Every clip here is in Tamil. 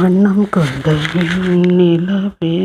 வண்ணம் கொண்ட நிலவே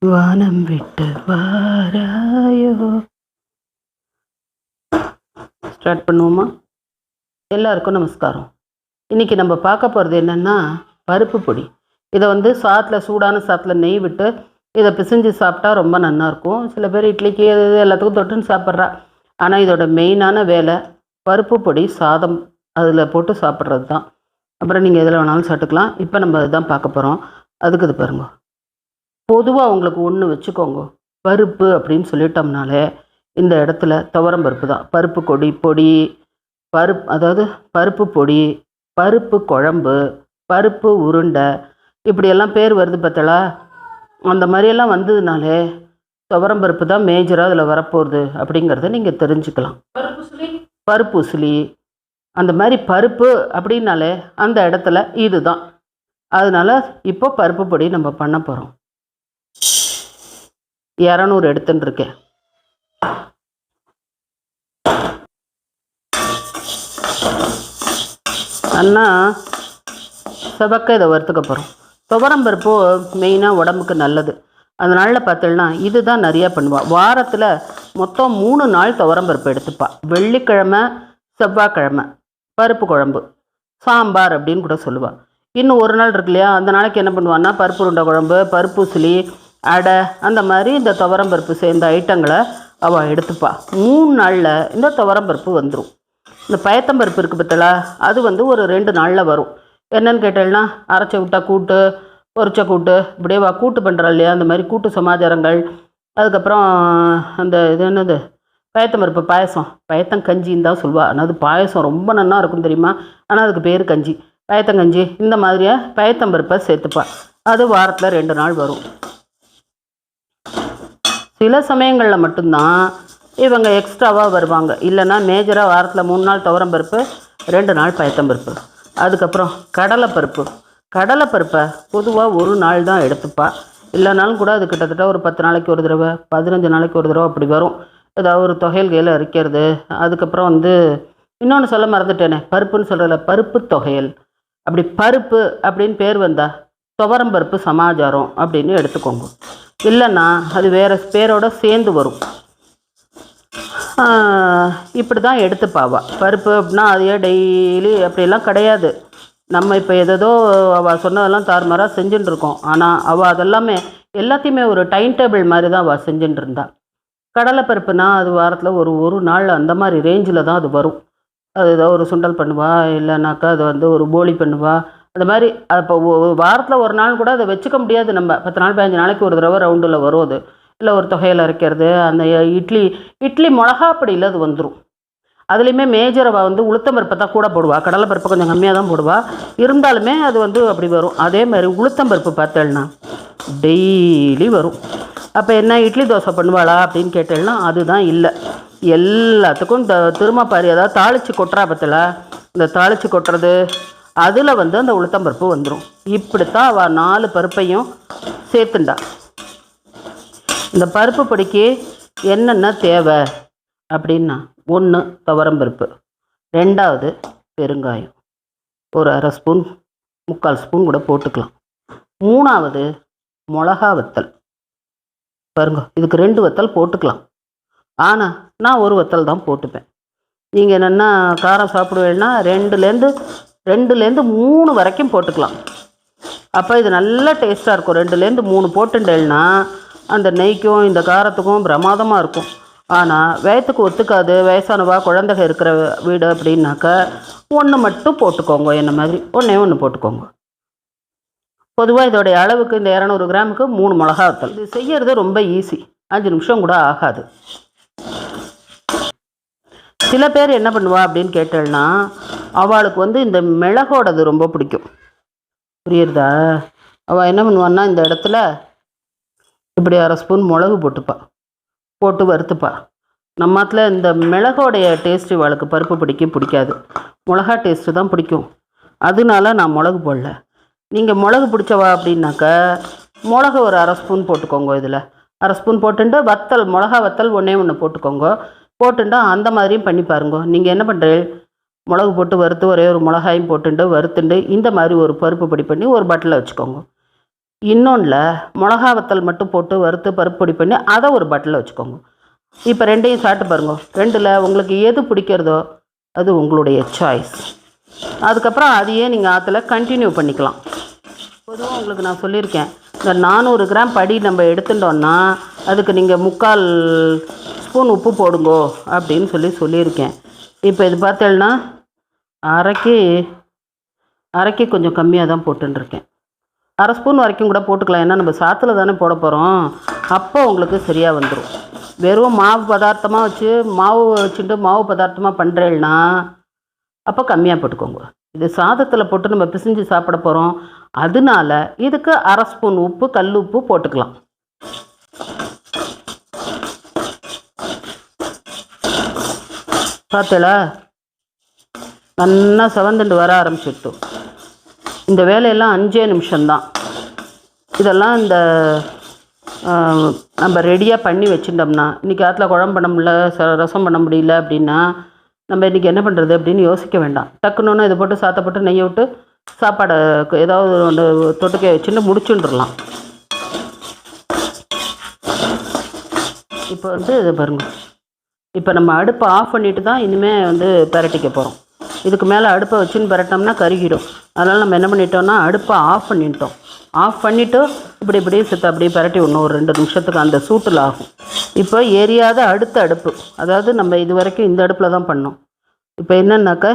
வானம் விட்டு வாராயோ. ஸ்டார்ட் பண்ணுவோமா? எல்லாருக்கும் நமஸ்காரம். இன்றைக்கி நம்ம பார்க்க போகிறது என்னென்னா பருப்பு பொடி. இதை சாத்தில் சூடான சாத்தில் நெய் விட்டு இதை பிசைஞ்சு சாப்பிட்டா ரொம்ப நல்லாயிருக்கும். சில பேர் இட்லிக்கு எல்லாத்துக்கும் தொட்டுன்னு சாப்பிட்றா. ஆனால் இதோட மெயினான வேலை பருப்பு பொடி சாதம் அதில் போட்டு சாப்பிட்றது தான். அப்புறம் நீங்கள் எதில் வேணாலும் சாப்பிட்டுக்கலாம். இப்போ நம்ம அதுதான் பார்க்க போகிறோம். அதுக்கு இது பாருங்க, பொதுவாக உங்களுக்கு ஒன்று வச்சுக்கோங்க, பருப்பு அப்படின்னு சொல்லிட்டோம்னாலே இந்த இடத்துல துவரம் பருப்பு தான். பருப்பு பொடி, அதாவது பருப்பு பொடி, பருப்பு குழம்பு, பருப்பு உருண்டை, இப்படியெல்லாம் பேர் வருது பார்த்தளா. அந்த மாதிரியெல்லாம் வந்ததுனாலே துவரம் பருப்பு தான் மேஜராக அதில் வரப்போகுது அப்படிங்கிறத நீங்கள் தெரிஞ்சுக்கலாம். பருப்பு உசிலி அந்த மாதிரி பருப்பு அப்படின்னாலே அந்த இடத்துல இது தான். அதனால் இப்போ பருப்பு பொடி நம்ம பண்ண போகிறோம். 200 எடுத்துன்னு இருக்கேன். அண்ணா செவக்க இதை வறுத்துக்க போகிறோம். துவரம் பருப்பு மெயினாக உடம்புக்கு நல்லது. அதனால பார்த்தோன்னா இது தான் நிறையா பண்ணுவாள். வாரத்தில் மொத்தம் 3 நாள் துவரம் பருப்பு எடுத்துப்பாள். வெள்ளிக்கிழமை, செவ்வாய்க்கிழமை பருப்பு குழம்பு, சாம்பார் அப்படின்னு கூட சொல்லுவாள். இன்னும் ஒரு நாள் இருக்கு இல்லையா, அந்த நாளைக்கு என்ன பண்ணுவான்னா பருப்பு உருண்டை குழம்பு, பருப்பு உசிலி, அடை, அந்த மாதிரி இந்த துவரம் பருப்பு சேர்ந்த ஐட்டங்களை அவள் எடுத்துப்பாள். 3 நாளில் இந்த துவரம் பருப்பு வந்துடும். இந்த பயத்தம்பருப்பு இருக்குது பார்த்தலா, அது ஒரு 2 நாளில் வரும். என்னன்னு கேட்டேன்னா அரைச்சி விட்டா கூட்டு, பொரிச்ச கூட்டு, இப்படியே கூட்டு பண்ணுறா இல்லையா, அந்த மாதிரி கூட்டு சமாச்சாரங்கள். அதுக்கப்புறம் அந்த இது என்னது பயத்தம்பருப்பு பாயசம், பயத்தங்கஞ்சின்னு தான் சொல்லுவாள். ஆனால் அது பாயசம் ரொம்ப நல்லா இருக்கும் தெரியுமா. ஆனால் அதுக்கு பேர் கஞ்சி, பயத்தங்கஞ்சி. இந்த மாதிரியே பயத்தம்பருப்பை சேர்த்துப்பாள். அது வாரத்தில் 2 நாள் வரும். சில சமயங்களில் மட்டும்தான் இவங்க எக்ஸ்ட்ராவாக வருவாங்க. இல்லைன்னா மேஜராக வாரத்தில் 3 நாள் துவரம் பருப்பு, 2 நாள் பயத்தம்பருப்பு. அதுக்கப்புறம் கடலைப்பருப்பை பொதுவாக 1 நாள் தான் எடுத்துப்பாள். இல்லைனாலும் கூட அது கிட்டத்தட்ட ஒரு 10 நாளைக்கு ஒரு தடவை, 15 நாளைக்கு ஒரு தடவை அப்படி வரும். ஏதாவது ஒரு தொகையல் அரைக்கிறது. அதுக்கப்புறம் இன்னொன்று சொல்ல மறந்துட்டேனே, பருப்புன்னு சொல்கிறதில்ல, பருப்பு தொகையல். அப்படி பருப்பு அப்படின்னு பேர் வந்தால் துவரம் பருப்பு சமாச்சாரம் அப்படின்னு எடுத்துக்கோங்க. இல்லைன்னா அது வேறு பேரோட சேர்ந்து வரும். இப்படி தான் எடுத்துப்பாவா. பருப்பு அப்படின்னா அதையே டெய்லி அப்படியெல்லாம் கிடையாது. நம்ம இப்போ ஏதோ அவள் சொன்னதெல்லாம் தாறுமாறாக செஞ்சுட்டு இருக்கோம். ஆனால் அவள் அதெல்லாமே எல்லாத்தையுமே ஒரு டைம் டேபிள் மாதிரி தான் அவள் செஞ்சுட்டு இருந்தாள். கடலைப்பருப்புனா அது வாரத்தில் ஒரு நாள் அந்த மாதிரி ரேஞ்சில் தான் அது வரும். அது ஏதோ ஒரு சுண்டல் பண்ணுவாள், இல்லைனாக்கா அது ஒரு போலி பண்ணுவாள். அந்த மாதிரி இப்போ வாரத்தில் 1 நாள் கூட அதை வச்சுக்க முடியாது. நம்ம 10 நாள் 15 நாளைக்கு ஒரு தடவை ரவுண்டில் வரும். அது இல்லை ஒரு தொகையில் அரைக்கிறது. அந்த இட்லி மிளகாப்பொடியில் அது வந்துடும். அதுலேயுமே மேஜர் அவள் உளுத்தம்பருப்பை தான் கூட போடுவாள். கடலைப்பருப்பை கொஞ்சம் கம்மியாக தான் போடுவாள். இருந்தாலுமே அது அப்படி வரும். அதே மாதிரி உளுத்தம்பருப்பு பார்த்தேன்னா டெய்லி வரும். அப்போ என்ன இட்லி தோசை பண்ணுவாளா அப்படின்னு கேட்டேன்னா அதுதான் இல்லை. எல்லாத்துக்கும் திருமப்பாரி, அதாவது தாளித்து கொட்டுறா பற்றல, இந்த தாளித்து கொட்டுறது அதில் அந்த உளுத்தம்பருப்பு வந்துடும். இப்படித்தான் அவள் 4 பருப்பையும் சேர்த்துண்டா. இந்த பருப்பு பொடிக்கு என்னென்ன தேவை அப்படின்னா, 1 துவரம்பருப்பு, 2வது பெருங்காயம், ஒரு 1/2 ஸ்பூன் 3/4 ஸ்பூன் கூட போட்டுக்கலாம். 3வது மிளகா வத்தல். பாருங்க, இதுக்கு 2 வத்தல் போட்டுக்கலாம். ஆனால் நான் 1 வத்தல் தான் போட்டுப்பேன். நீங்கள் என்னென்னா காரம் சாப்பிடுவேன்னா 2லேருந்து 3 வரைக்கும் போட்டுக்கலாம். அப்போ இது நல்ல டேஸ்ட்டாக இருக்கும். 2லேருந்து 3 போட்டுட்டேன்னா அந்த நெய்க்கும் இந்த காரத்துக்கும் பிரமாதமாக இருக்கும். ஆனால் வயத்துக்கு ஒத்துக்காது, வயசானவா குழந்தைங்க இருக்கிற வீடு அப்படின்னாக்கா 1 மட்டும் போட்டுக்கோங்க. என்ன மாதிரி 1 போட்டுக்கோங்க. பொதுவாக இதோடைய அளவுக்கு இந்த 200 கிராமுக்கு 3 மிளகா வத்தல். இது செய்கிறது ரொம்ப ஈஸி, 5 நிமிஷம் கூட ஆகாது. சில பேர் என்ன பண்ணுவா அப்படின்னு கேட்டேன்னா, அவளுக்கு இந்த மிளகோடது ரொம்ப பிடிக்கும். புரியுறதா? அவள் என்ன பண்ணுவான்னா இந்த இடத்துல இப்படி 1/2 ஸ்பூன் மிளகு போட்டு வறுத்துப்பா. நம்மத்தில் இந்த மிளகோடைய டேஸ்ட்டு அவளுக்கு பருப்பு பிடிக்காது. மிளகா டேஸ்ட்டு தான் பிடிக்கும். அதனால நான் மிளகு போடல. நீங்கள் மிளகு பிடிச்சவா அப்படின்னாக்கா மிளகு ஒரு 1/2 ஸ்பூன் போட்டுக்கோங்க. இதில் 1/2 ஸ்பூன் போட்டுட்டு மிளகா வத்தல் 1 போட்டுக்கோங்க. போட்டுட்டா அந்த மாதிரியும் பண்ணி பாருங்க. நீங்கள் என்ன பண்ணுறீங்க, மிளகு போட்டு வறுத்து ஒரே ஒரு மிளகாயும் போட்டுண்டு வறுத்துண்டு இந்த மாதிரி ஒரு பருப்பு பொடி பண்ணி ஒரு பாட்டிலில் வச்சுக்கோங்க. இன்னொன்றில் மிளகா வத்தல் மட்டும் போட்டு வறுத்து பருப்பு பொடி பண்ணி அதை ஒரு பாட்டிலில் வச்சுக்கோங்க. இப்போ ரெண்டையும் சாப்பிட்டு பாருங்க. ரெண்டில் உங்களுக்கு எது பிடிக்கிறதோ அது உங்களுடைய சாய்ஸ். அதுக்கப்புறம் அதையே நீங்கள் ஆற்றுல கண்டினியூ பண்ணிக்கலாம். பொதுவாக உங்களுக்கு நான் சொல்லியிருக்கேன், இந்த 400 கிராம் படி நம்ம எடுத்துட்டோன்னா அதுக்கு நீங்கள் 3/4 ஸ்பூன் உப்பு போடுங்கோ அப்படின்னு சொல்லியிருக்கேன். இப்போ இது பார்த்தேன்னா அரைக்கு கொஞ்சம் கம்மியாக தான் போட்டுருக்கேன். 1/2 ஸ்பூன் வரைக்கும் கூட போட்டுக்கலாம். ஏன்னா நம்ம சாத்தில் தானே போட போகிறோம். அப்போ உங்களுக்கு சரியாக வந்துடும். வெறும் மாவு பதார்த்தமாக வச்சுட்டு மாவு பதார்த்தமாக பண்ணுறேன்னா அப்போ கம்மியாக போட்டுக்கோங்க. இது சாதத்தில் போட்டு நம்ம பிசைஞ்சு சாப்பிட போகிறோம். அதனால இதுக்கு 1/2 ஸ்பூன் உப்பு, கல் உப்பு போட்டுக்கலாம். பார்த்தீங்களா, நல்லா செவந்துண்டு வர ஆரம்பிச்சுட்டு. இந்த வேலையெல்லாம் 5 நிமிஷம்தான். இதெல்லாம் இந்த நம்ம ரெடியாக பண்ணி வச்சுட்டோம்னா, இன்றைக்கி ஆற்றுல குழம்பு பண்ண முடியல, ரசம் பண்ண முடியல அப்படின்னா நம்ம இன்றைக்கி என்ன பண்ணுறது அப்படின்னு யோசிக்க வேண்டாம். டக்குன்னு இதை போட்டு சாத்தப்பட்டு நெய்யை விட்டு சாப்பாடை ஏதாவது ஒன்று தொட்டுக்க வச்சுட்டு முடிச்சுட்டுலாம். இப்போ இதை பாருங்கள். இப்போ நம்ம அடுப்பை ஆஃப் பண்ணிவிட்டு தான் இனிமேல் பிரட்டிக்க போகிறோம். இதுக்கு மேலே அடுப்பை வச்சுன்னு பிரட்டினோம்னா கருகிடும். அதனால் நம்ம என்ன பண்ணிட்டோம்னா அடுப்பை ஆஃப் பண்ணிட்டோம். ஆஃப் பண்ணிவிட்டு இப்படி அப்படியே பிரட்டி விடணும். ஒரு 2 நிமிஷத்துக்கு அந்த சூட்டில் ஆகும். இப்போ எரியாத அடுத்த அடுப்பு, அதாவது நம்ம இது வரைக்கும் இந்த அடுப்பில் தான் பண்ணோம். இப்போ என்னன்னாக்கா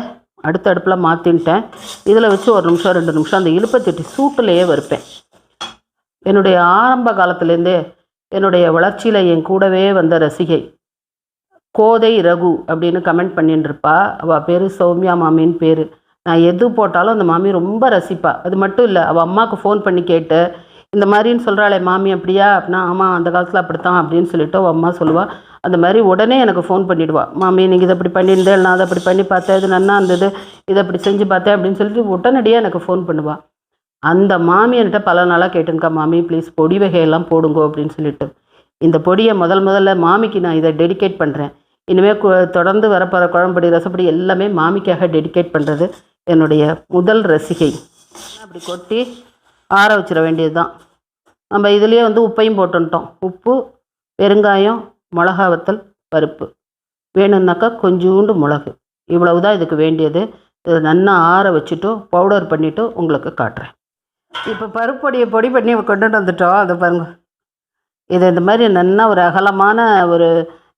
அடுத்த அடுப்பில் மாற்றின்ட்டேன். இதில் வச்சு 1 நிமிஷம் 2 நிமிஷம் அந்த இழுப்பச்சட்டி சூட்டிலேயே வறுப்பேன். என்னுடைய ஆரம்ப காலத்துலேருந்தே என்னுடைய வளர்ச்சியில் என் கூடவே வந்த ரசிகை கோதை ரகு அப்படின்னு கமெண்ட் பண்ணிட்டு இருப்பா. அவள் பேர் சௌமியா மாமின்னு பேர். நான் எது போட்டாலும் அந்த மாமி ரொம்ப ரசிப்பா. அது மட்டும் இல்லை, அவள் அம்மாவுக்கு ஃபோன் பண்ணி கேட்டு இந்த மாதிரின்னு சொல்கிறாளே மாமி அப்படியா அப்படின்னா, ஆமாம் அந்த காலத்தில் அப்படித்தான் அப்படின்னு சொல்லிவிட்டு அவள் அம்மா சொல்லுவாள். அந்த மாதிரி உடனே எனக்கு ஃபோன் பண்ணிவிடுவாள். மாமி நீங்கள் இதை அப்படி பண்ணியிருந்தேன், நான் அதை அப்படி பண்ணி பார்த்தேன், இது நன்னா இருந்தது, இதை அப்படி செஞ்சு பார்த்தேன் அப்படின்னு சொல்லிட்டு உடனடியாக எனக்கு ஃபோன் பண்ணுவாள். அந்த மாமி என்கிட்ட பல நாளாக கேட்டுருக்கா, மாமி ப்ளீஸ் பொடி வகையெல்லாம் போடுங்கோ அப்படின்னு சொல்லிட்டு. இந்த பொடியை முதல்ல மாமிக்கு நான் இதை டெடிகேட் பண்ணுறேன். இனிமேல் தொடர்ந்து வரப்போகிற குழம்புப்பொடி ரசப்பொடி எல்லாமே மாமிக்காக டெடிகேட் பண்ணுறது என்னுடைய முதல் ரசிகை. அப்படி கொட்டி ஆற வச்சிட வேண்டியது தான். நம்ம இதுலேயே உப்பையும் போட்டுட்டோம். உப்பு, பெருங்காயம், மிளகா வத்தல், பருப்பு, வேணும்னாக்கா கொஞ்சோண்டு மிளகு, இவ்வளவு தான் இதுக்கு வேண்டியது. இதை நல்லா ஆற வச்சுட்டு பவுடர் பண்ணிவிட்டு உங்களுக்கு காட்டுறேன். இப்போ பருப்பொடியை பொடி பண்ணி கொண்டுட்டு வந்துட்டோம். அதை பாருங்கள். இதை இந்த மாதிரி நல்லா ஒரு அகலமான ஒரு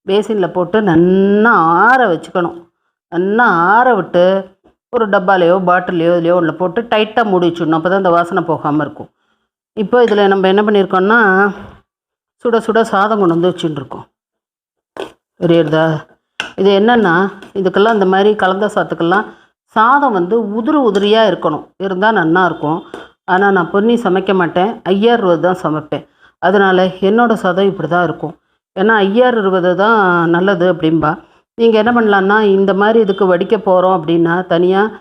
பேசினில் போட்டு நல்லா ஆற வச்சுக்கணும். நல்லா ஆற விட்டு ஒரு டப்பாலையோ பாட்டிலையோ இதுலையோ ஒன்றில் போட்டு டைட்டாக மூடி வச்சுடணும். அப்போ தான் இந்த வாசனை போகாமல் இருக்கும். இப்போ இதில் நம்ம என்ன பண்ணியிருக்கோம்னா சுட சுட சாதம் கொண்டு வந்து வச்சுட்டுருக்கோம். புரியுறதா? இது என்னென்னா இதுக்கெல்லாம் இந்த மாதிரி கலந்த சாதத்துக்கெல்லாம் சாதம் உதிரியாக இருக்கணும், இருந்தால் நல்லாயிருக்கும். ஆனால் நான் பொன்னி சமைக்க மாட்டேன், ஐயார் தான் சமைப்பேன். அதனால் என்னோடய சாதம் இப்படி தான் இருக்கும். ஏன்னா 50 தான் நல்லது அப்படின்பா. நீங்கள் என்ன பண்ணலான்னா இந்த மாதிரி இதுக்கு வடிக்க போகிறோம் அப்படின்னா தனியாக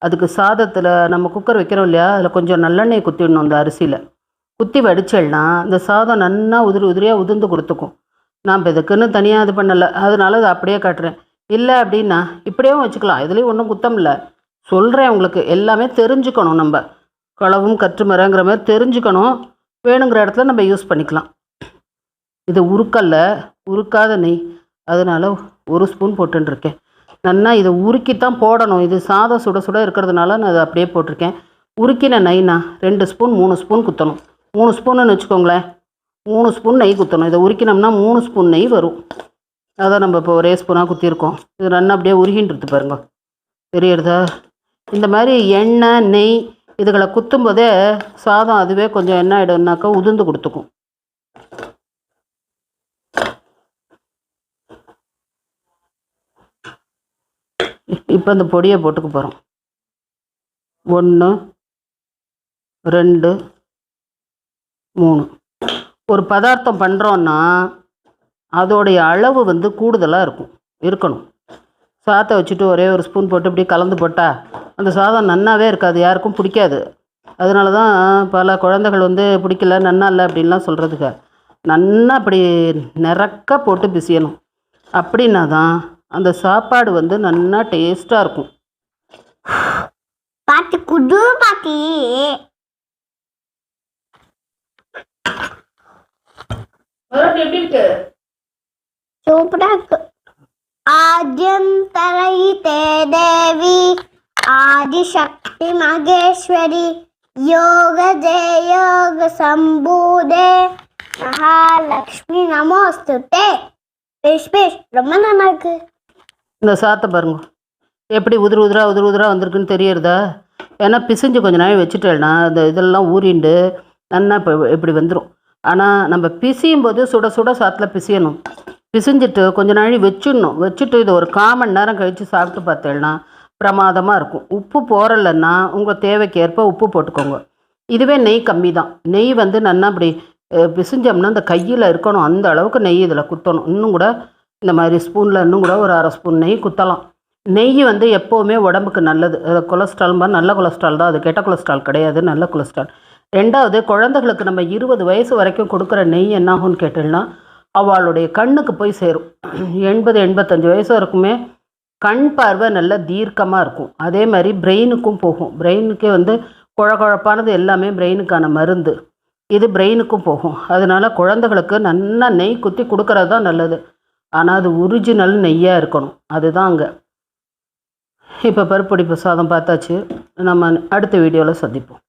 அதுக்கு சாதத்தில் நம்ம குக்கர் வைக்கிறோம் இல்லையா, அதில் கொஞ்சம் நல்லெண்ணெய் குத்திடணும். அந்த அரிசியில் குத்தி வடிச்சேன்னா இந்த சாதம் நல்லா உதிரியாக உதிர்ந்து கொடுத்துக்கும். நான் இப்போ இதுக்குன்னு தனியாக இது பண்ணலை, அதனால அதை அப்படியே காட்டுறேன். இல்லை அப்படின்னா இப்படியும் வச்சுக்கலாம், இதுலேயும் ஒன்றும் குத்தம் இல்லை. சொல்கிறேன் உங்களுக்கு, எல்லாமே தெரிஞ்சுக்கணும். நம்ம களவும் கற்று மரங்கிற மாதிரி தெரிஞ்சுக்கணும். வேணுங்கிற இடத்துல நம்ம யூஸ் பண்ணிக்கலாம். இது உருக்காத நெய், அதனால் 1 ஸ்பூன் போட்டுருக்கேன். நல்லா இதை உருக்கித்தான் போடணும். இது சாதம் சுட சுட இருக்கிறதுனால நான் அதை அப்படியே போட்டிருக்கேன். உருக்கின நெய்னா 2 ஸ்பூன் 3 ஸ்பூன் குத்தணும். 3 ஸ்பூன்னு வச்சுக்கோங்களேன். 3 ஸ்பூன் நெய் குத்தணும். இதை உருக்கினோம்னா 3 ஸ்பூன் நெய் வரும். அதான் நம்ம இப்போ ஒரே ஸ்பூனாக குத்திருக்கோம். இது நல்லா அப்படியே உருகின்றது பாருங்க, தெரியுறதா? இந்த மாதிரி எண்ணெய் நெய் இதுகளை குத்தும் போதே சாதம் அதுவே கொஞ்சம் என்ன ஆகிடும்னாக்கா உதிர்ந்து கொடுத்துக்கும். இப்போ இந்த பொடியை போட்டுக்க போகிறோம். 1 2 3. ஒரு பதார்த்தம் பண்ணுறோன்னா அதோடைய அளவு கூடுதலாக இருக்கணும். சாதத்தை வச்சுட்டு ஒரே ஒரு ஸ்பூன் போட்டு இப்படி கலந்து போட்டால் அந்த சாதம் நன்னாவே இருக்காது, யாருக்கும் பிடிக்காது. அதனால தான் பல குழந்தைகள் பிடிக்கல, நன்னா இல்லை அப்படின்லாம் சொல்கிறதுக்கு. நன்னா அப்படி நிறக்க போட்டு பிசியணும். அப்படின்னா தான் அந்த சாப்பாடு நல்லா டேஸ்ட்டாக இருக்கும். பாட்டி குடு பாட்டி. எப்படி இருக்கு? சூப்பரா இருக்கு. ஆத்யந்தரைதே தேவி ஆதிசக்தி மகேஸ்வரி யோகதே யோக சம்பூதே மகாலட்சுமி நமோஸ்துதே. பேஷ் ரொம்ப நல்லா இருக்கு. இந்த சாத்தை பாருங்க எப்படி உதிர உதிரா வந்திருக்குன்னு தெரியறதா? ஏன்னா பிசிஞ்சு கொஞ்ச நாள் வச்சுட்டேன்னா அந்த இதெல்லாம் ஊறிண்டு நல்லா இப்போ இப்படி வந்துடும். ஆனால் நம்ம பிசியும் போது சுட சுட சாத்தில் பிசியணும். பிசிஞ்சிட்டு கொஞ்ச நாள் வச்சுட்டு இதை ஒரு 1/4 மணி நேரம் கழித்து சாப்பிட்டு பார்த்தேன்னா பிரமாதமாக இருக்கும். உப்பு போறலைன்னா உங்கள் தேவைக்கேற்ப உப்பு போட்டுக்கோங்க. இதுவே நெய் கம்மி தான். நெய் வந்து நல்லா அப்படி பிசிஞ்சோம்னா அந்த கையில் இருக்கணும், அந்த அளவுக்கு நெய் இதில் குத்தணும். இன்னும் கூட இந்த மாதிரி ஸ்பூனில் இன்னும் கூட ஒரு 1/2 ஸ்பூன் நெய் குத்தலாம். நெய் வந்து எப்போவுமே உடம்புக்கு நல்லது. கொலஸ்ட்ரால் மாதிரி நல்ல கொலஸ்ட்ரால் தான் அது, கெட்ட கொலஸ்ட்ரால் கிடையாது, நல்ல கொலஸ்ட்ரால். 2வது குழந்தைகளுக்கு நம்ம 20 வயசு வரைக்கும் கொடுக்குற நெய் என்னாகும்னு கேட்டீங்கன்னா அவளுடைய கண்ணுக்கு போய் சேரும். 80-85 வயசு வரைக்குமே கண் பார்வை நல்ல தீர்க்கமாக இருக்கும். அதே மாதிரி பிரெயினுக்கும் போகும். பிரெயினுக்கே வந்து குழப்பானது எல்லாமே பிரெயினுக்கான மருந்து. இது பிரெயினுக்கும் போகும். அதனால் குழந்தைகளுக்கு நல்லா நெய் குத்தி கொடுக்கறது தான் நல்லது. ஆனால் அது ஒரிஜினல் நெய்யாக இருக்கணும். அதுதான் அங்கே. இப்போ பருப்பு சாதம் பார்த்தாச்சு. நம்ம அடுத்த வீடியோவில் சந்திப்போம்.